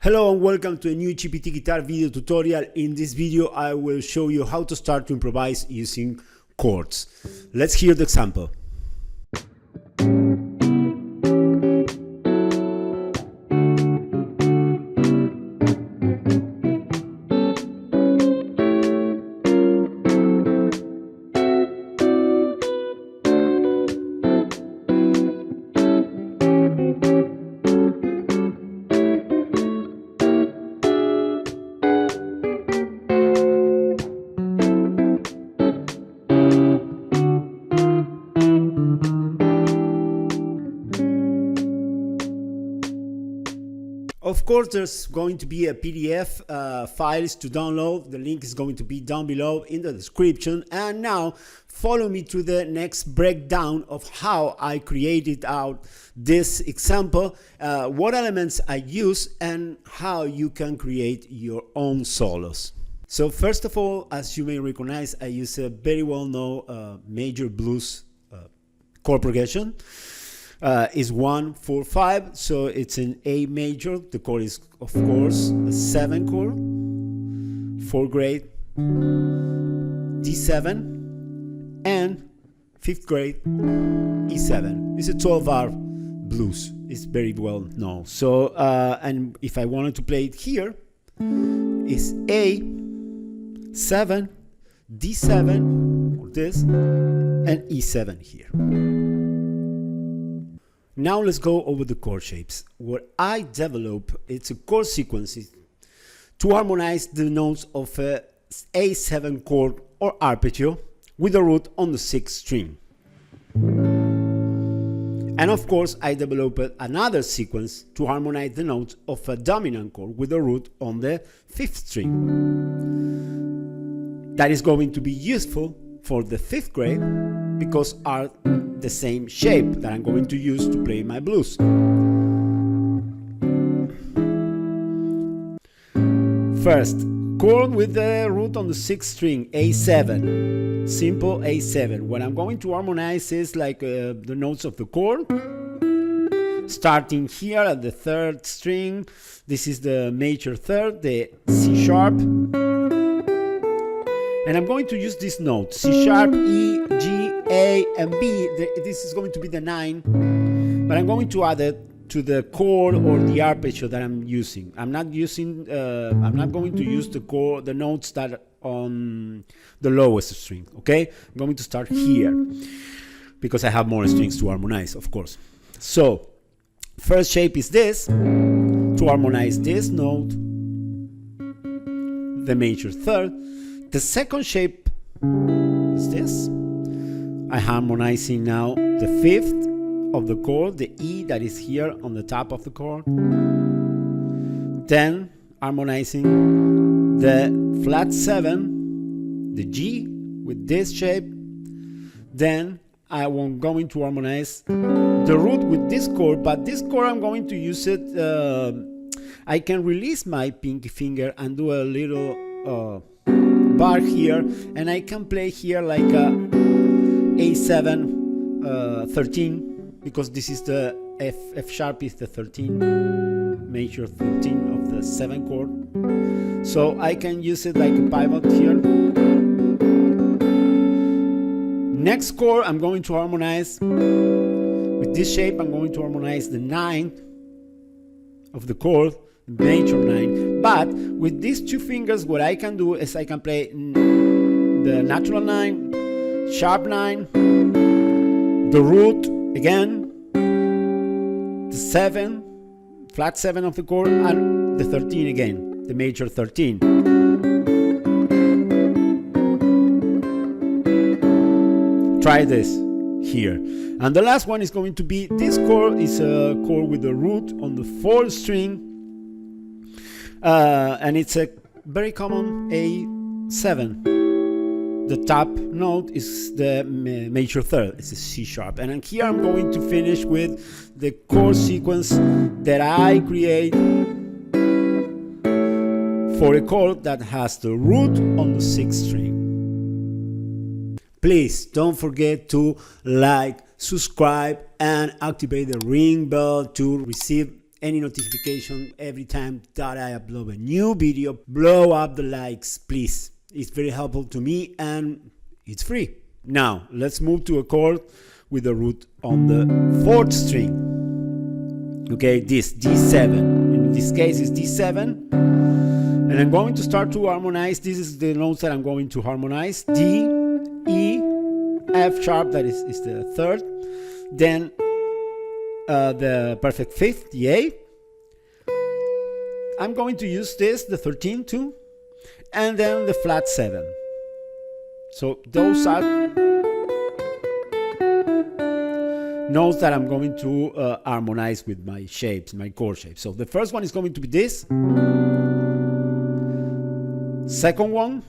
Hello and welcome to a new GPT guitar video tutorial. In this video I will show you how to start to improvise using chords. Let's hear the example. Of course, there's going to be a PDF files to download. The link is going to be down below in the description. And now follow me to the next breakdown of how I created out this example, what elements I use, and how you can create your own solos. So first of all, as you may recognize, I use a very well-known major blues chord progression. Is 1, 4, 5, so it's an A major. The chord is, of course, a 7 chord, 4th grade, D7, and 5th grade, E7. It's a 12-bar blues. It's very well known. So, and if I wanted to play it here, it's A, 7, D7, or this, and E7 here. Now let's go over the chord shapes. What I develop, it's a chord sequence to harmonize the notes of a A7 chord or arpeggio with a root on the 6th string. And of course, I developed another sequence to harmonize the notes of a dominant chord with a root on the 5th string. That is going to be useful for the 5th grade because are the same shape that I'm going to use to play my blues. First, chord with the root on the 6th string, A7, simple A7. What I'm going to harmonize is like the notes of the chord, starting here at the 3rd string. This is the major 3rd, the C sharp. And I'm going to use this note, C sharp, E, G, A, and B. This is going to be the 9, but I'm going to add it to the chord or the arpeggio that I'm using. I'm not going to use the notes that are on the lowest string, okay? I'm going to start here because I have more strings to harmonize, of course. So, first shape is this, to harmonize this note, the major 3rd. The second shape is this. I'm harmonizing now the 5th of the chord, the E that is here on the top of the chord. Then harmonizing the flat 7, the G with this shape. Then I'm going to harmonize the root with this chord, but this chord I'm going to use it. I can release my pinky finger and do a little bar here, and I can play here like a A7 13, because this is the F sharp is the 13, major 13 of the 7 chord, so I can use it like a pivot here. Next chord I'm going to harmonize with this shape. I'm going to harmonize the 9th of the chord, major 9, but with these two fingers what I can do is I can play the natural 9, sharp 9, the root again, the 7, flat 7 of the chord, and the 13 again, the major 13. Try this here. And the last one is going to be, this chord is a chord with the root on the 4th string, and it's a very common A7. The top note is the major 3rd, it's a C sharp. And here I'm going to finish with the chord sequence that I create for a chord that has the root on the 6th string. Please don't forget to like, subscribe, and activate the ring bell to receive any notification every time that I upload a new video. Blow up the likes, please. It's very helpful to me and it's free. Now, let's move to a chord with the root on the 4th string. Okay, this D7. In this case, it's D7. And I'm going to start to harmonize. This is the notes that I'm going to harmonize. D, E, F sharp, that is the 3rd. Then the perfect 5th, the A. I'm going to use this, the 13th too. And then the flat 7. So those are notes that I'm going to harmonize with my shapes, my chord shapes. So the first one is going to be this. Second one,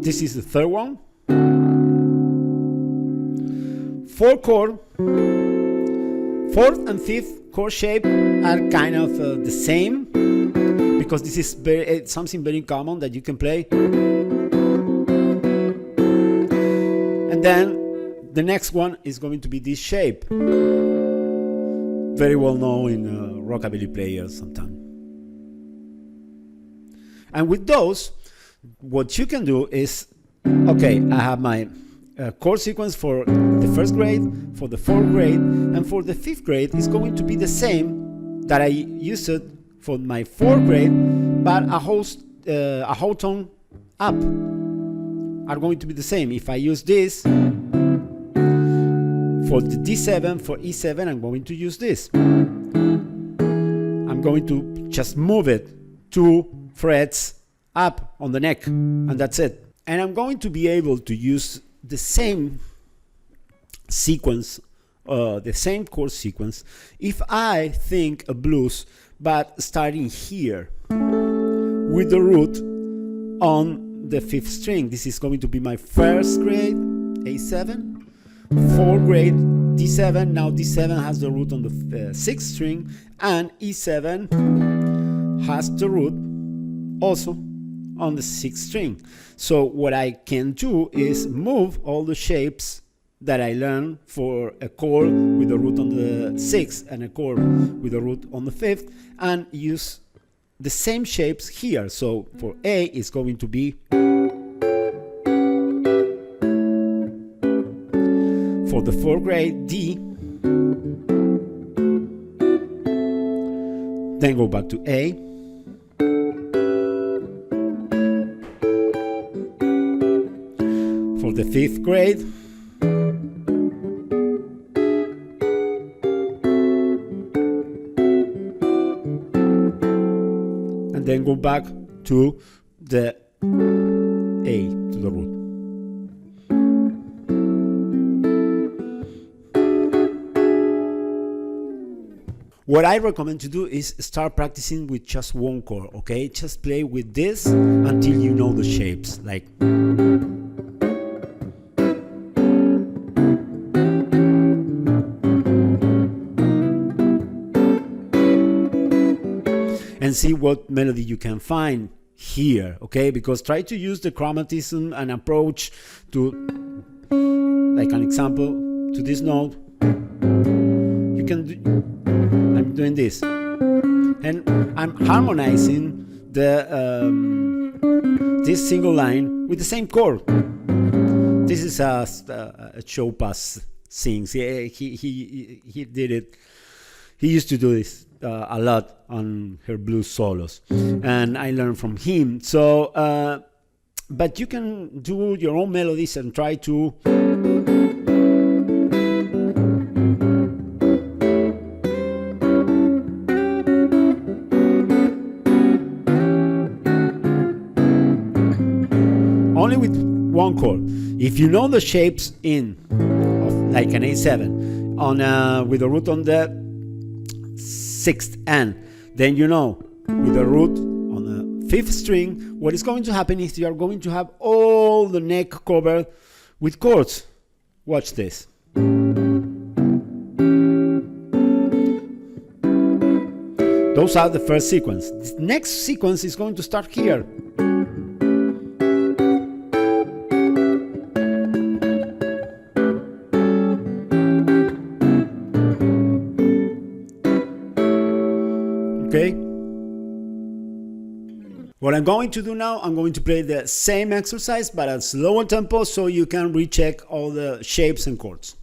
this is the 3rd one. 4th chord, 4th and 5th chord shape are kind of the same, because this is something very common that you can play. And then the next one is going to be this shape, very well known in rockabilly players sometimes. And with those, what you can do is, okay, I have my chord sequence for the 1st grade, for the 4th grade, and for the 5th grade is going to be the same that I used it for my 4th grade, but a whole tone up are going to be the same. If I use this for the D7, for E7, I'm going to use this. I'm going to just move it 2 frets up on the neck, and that's it. And I'm going to be able to use the same sequence, the same chord sequence, if I think a blues, but starting here with the root on the 5th string. This is going to be my 1st grade, A7, 4th grade, D7. Now D7 has the root on the 6th string, and E7 has the root also on the 6th string. So what I can do is move all the shapes that I learned for a chord with a root on the 6th and a chord with a root on the 5th, and use the same shapes here. So for A, it's going to be, for the 4th grade, D, then go back to A, for the 5th grade, and then go back to the A, to the root. What I recommend to do is start practicing with just one chord, okay? Just play with this until you know the shapes, like. And see what melody you can find here, okay? Because try to use the chromatism and approach to, like an example, to this note. You can do, I'm doing this, and I'm harmonizing the this single line with the same chord. This is a Chopaz sings. He did it. He used to do this a lot on her blues solos, and I learned from him. So, but you can do your own melodies and try to only with one chord. If you know the shapes in of like an A7 on with a root on the 6th, and then you know with a root on the 5th string, what is going to happen is you are going to have all the neck covered with chords. Watch this. Those are the first sequence. The next sequence is going to start here. What I'm going to do now, I'm going to play the same exercise but at slower tempo so you can recheck all the shapes and chords.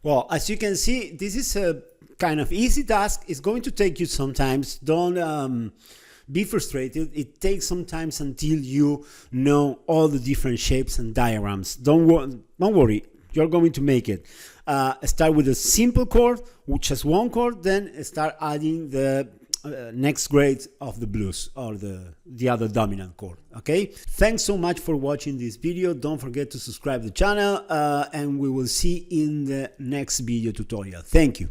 Well, as you can see, this is a kind of easy task. It's going to take you some time. Don't be frustrated. It takes some time until you know all the different shapes and diagrams. Don't worry. You're going to make it. Start with a simple chord, which has one chord, then start adding the next grade of the blues or the other dominant chord. Okay, thanks so much for watching this video. Don't forget to subscribe to the channel and we will see in the next video tutorial. Thank you.